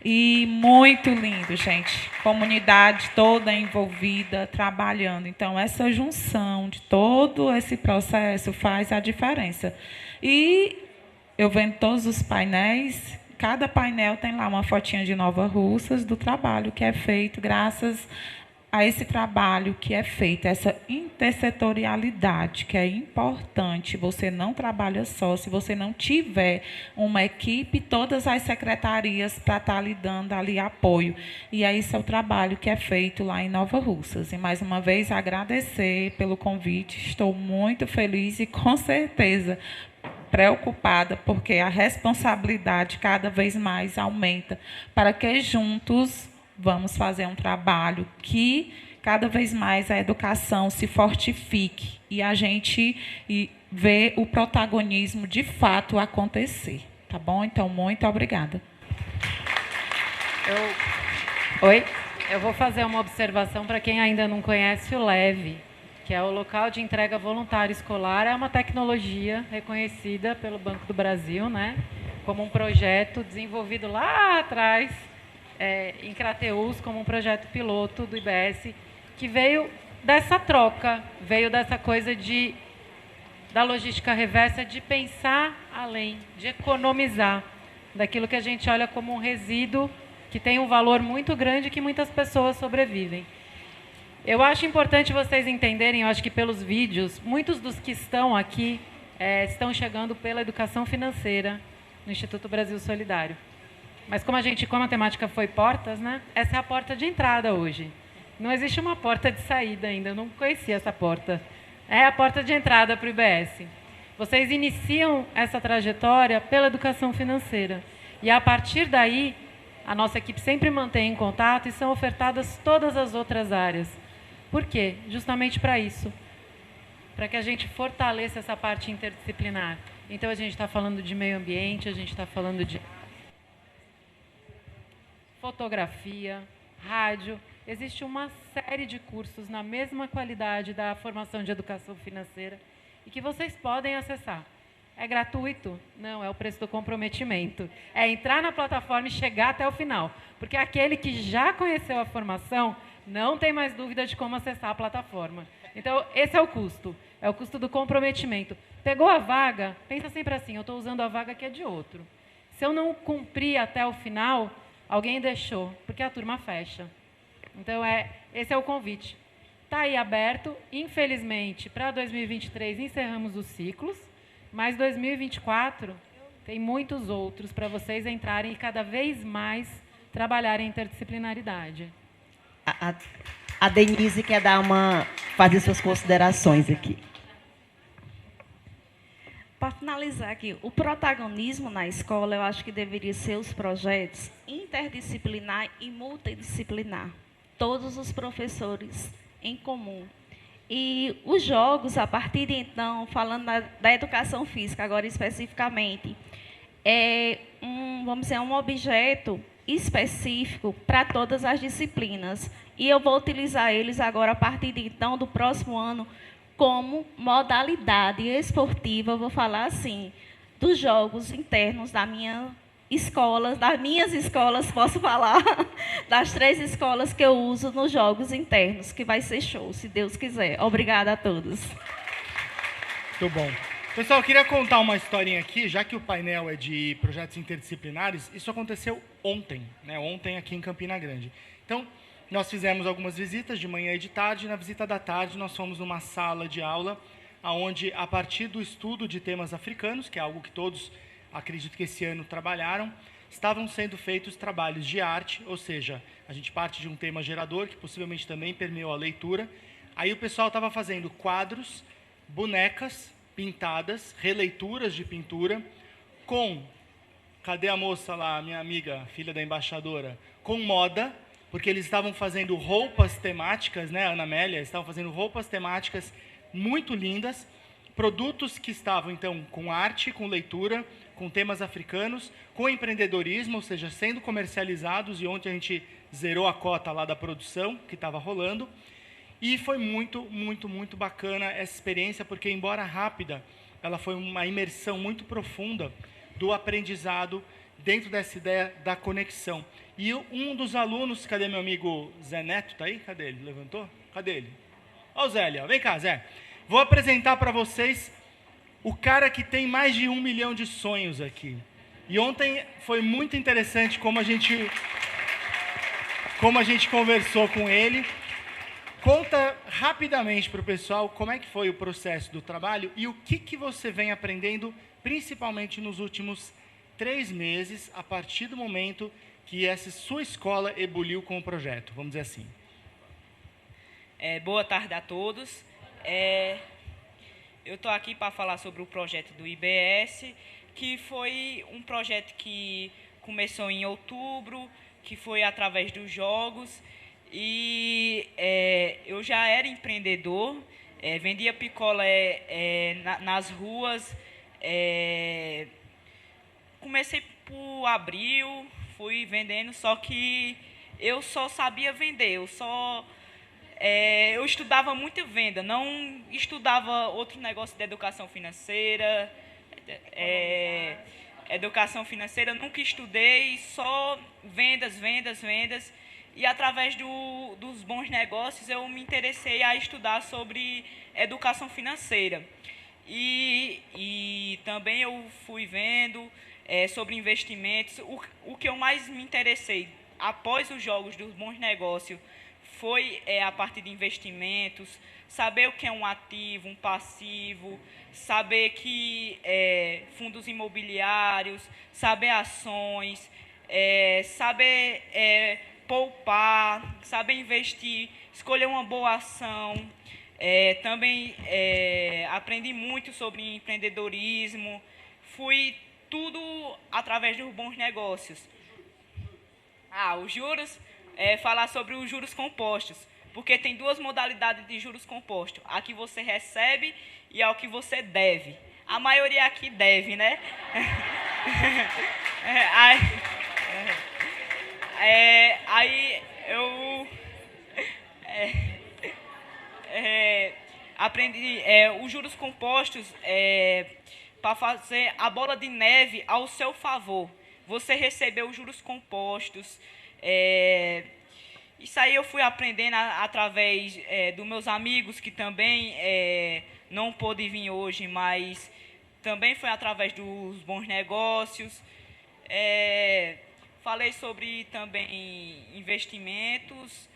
E muito lindo, gente. Comunidade toda envolvida, trabalhando. Então, essa junção de todo esse processo faz a diferença. E eu vendo todos os painéis, cada painel tem lá uma fotinha de Nova Russas do trabalho que é feito graças a esse trabalho que é feito, essa intersetorialidade, que é importante. Você não trabalha só, se você não tiver uma equipe, todas as secretarias para estar lhe dando ali apoio. E é esse é o trabalho que é feito lá em Nova Russas. E, mais uma vez, agradecer pelo convite. Estou muito feliz e, com certeza, preocupada, porque a responsabilidade cada vez mais aumenta, para que juntos vamos fazer um trabalho que cada vez mais a educação se fortifique e a gente vê o protagonismo de fato acontecer. Tá bom? Então, muito obrigada. Oi? Eu vou fazer uma observação para quem ainda não conhece o LEV, que é o Local de Entrega Voluntária Escolar. É uma tecnologia reconhecida pelo Banco do Brasil, né, como um projeto desenvolvido lá atrás, em Crateús, como um projeto piloto do IBS, que veio dessa troca, veio dessa coisa da logística reversa, de pensar além, de economizar, daquilo que a gente olha como um resíduo que tem um valor muito grande, que muitas pessoas sobrevivem. Eu acho importante vocês entenderem, eu acho que pelos vídeos, muitos dos que estão aqui estão chegando pela educação financeira no Instituto Brasil Solidário. Mas como a temática foi portas, né? Essa é a porta de entrada hoje. Não existe uma porta de saída ainda, eu não conhecia essa porta. É a porta de entrada para o IBS. Vocês iniciam essa trajetória pela educação financeira. E a partir daí, a nossa equipe sempre mantém em contato e são ofertadas todas as outras áreas. Por quê? Justamente para isso. Para que a gente fortaleça essa parte interdisciplinar. Então, a gente está falando de meio ambiente, a gente está falando de fotografia, rádio. Existe uma série de cursos na mesma qualidade da formação de educação financeira e que vocês podem acessar. É gratuito? Não, é o preço do comprometimento. É entrar na plataforma e chegar até o final. Porque aquele que já conheceu a formação não tem mais dúvida de como acessar a plataforma. Então, esse é o custo. É o custo do comprometimento. Pegou a vaga, pensa sempre assim, eu estou usando a vaga que é de outro. Se eu não cumprir até o final, alguém deixou, porque a turma fecha. Então, esse é o convite. Está aí aberto. Infelizmente, para 2023, encerramos os ciclos, mas 2024 tem muitos outros para vocês entrarem e cada vez mais trabalharem interdisciplinaridade. A Denise quer fazer suas considerações aqui. Para finalizar aqui, o protagonismo na escola, eu acho que deveria ser os projetos interdisciplinar e multidisciplinar. Todos os professores em comum. E os jogos, a partir de então, falando da educação física, agora especificamente, vamos dizer, um objeto específico para todas as disciplinas. E eu vou utilizar eles agora, a partir de então, do próximo ano, como modalidade esportiva, vou falar assim, dos jogos internos das minhas escolas, posso falar, das 3 escolas que eu uso nos jogos internos, que vai ser show, se Deus quiser. Obrigada a todos. Muito bom. Pessoal, eu queria contar uma historinha aqui, já que o painel é de projetos interdisciplinares. Isso aconteceu ontem, né? Ontem aqui em Campina Grande. Então, nós fizemos algumas visitas de manhã e de tarde. Na visita da tarde, nós fomos numa sala de aula, onde, a partir do estudo de temas africanos, que é algo que todos, acredito que esse ano, trabalharam, estavam sendo feitos trabalhos de arte, ou seja, a gente parte de um tema gerador, que possivelmente também permeou a leitura. Aí o pessoal estava fazendo quadros, bonecas pintadas, releituras de pintura, com, cadê a moça lá, minha amiga, filha da embaixadora, com moda, porque eles estavam fazendo roupas temáticas, né, Ana Amélia, estavam fazendo roupas temáticas muito lindas, produtos que estavam, então, com arte, com leitura, com temas africanos, com empreendedorismo, ou seja, sendo comercializados, e ontem a gente zerou a cota lá da produção, que estava rolando, e foi muito, muito, muito bacana essa experiência, porque, embora rápida, ela foi uma imersão muito profunda do aprendizado dentro dessa ideia da conexão. E um dos alunos, cadê meu amigo Zé Neto? Está aí? Cadê ele? Levantou? Cadê ele? Ó o Zé ali, ó. Vem cá, Zé. Vou apresentar para vocês o cara que tem mais de 1 milhão de sonhos aqui. E ontem foi muito interessante como a gente conversou com ele. Conta rapidamente para o pessoal como é que foi o processo do trabalho e o que você vem aprendendo, principalmente nos últimos 3 meses, a partir do momento que essa sua escola ebuliu com o projeto, vamos dizer assim. Boa tarde a todos. Eu estou aqui para falar sobre o projeto do IBS, que foi um projeto que começou em outubro, que foi através dos jogos, e eu já era empreendedor, vendia picolé nas ruas, comecei por abril, fui vendendo, só que eu só sabia vender, eu estudava muito venda, não estudava outro negócio de educação financeira, nunca estudei, só vendas, e através dos bons negócios eu me interessei a estudar sobre educação financeira. E também eu fui vendo sobre investimentos. O que eu mais me interessei após os jogos dos bons negócios foi a parte de investimentos, saber o que é um ativo, um passivo, saber que fundos imobiliários, saber ações, saber poupar, saber investir, escolher uma boa ação. Também aprendi muito sobre empreendedorismo, fui tudo através dos bons negócios. Os juros, falar sobre os juros compostos, porque tem 2 modalidades de juros compostos, a que você recebe e ao que você deve. A maioria aqui deve, né? Aí eu aprendi os juros compostos para fazer a bola de neve ao seu favor. Você recebeu os juros compostos. Isso aí eu fui aprendendo através dos meus amigos, que também não pôde vir hoje, mas também foi através dos bons negócios. Falei sobre também investimentos,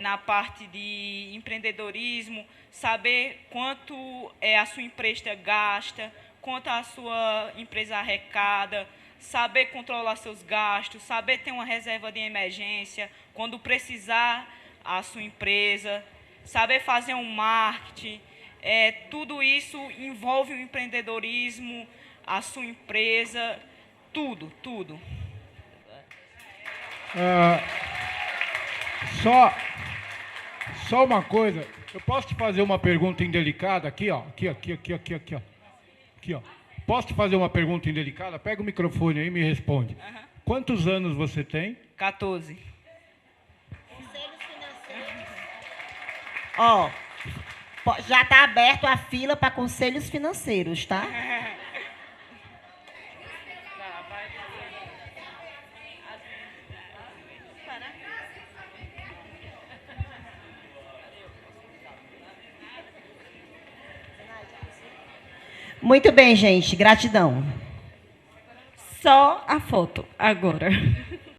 na parte de empreendedorismo, saber quanto a sua empresa gasta, quanto a sua empresa arrecada, saber controlar seus gastos, saber ter uma reserva de emergência quando precisar a sua empresa, saber fazer um marketing. Tudo isso envolve o empreendedorismo, a sua empresa, tudo. Só uma coisa, eu posso te fazer uma pergunta indelicada aqui, ó. Aqui, ó. Posso te fazer uma pergunta indelicada? Pega o microfone aí e me responde. Quantos anos você tem? 14. Ó, já está aberto a fila para conselhos financeiros, tá? Muito bem, gente. Gratidão. Só a foto agora.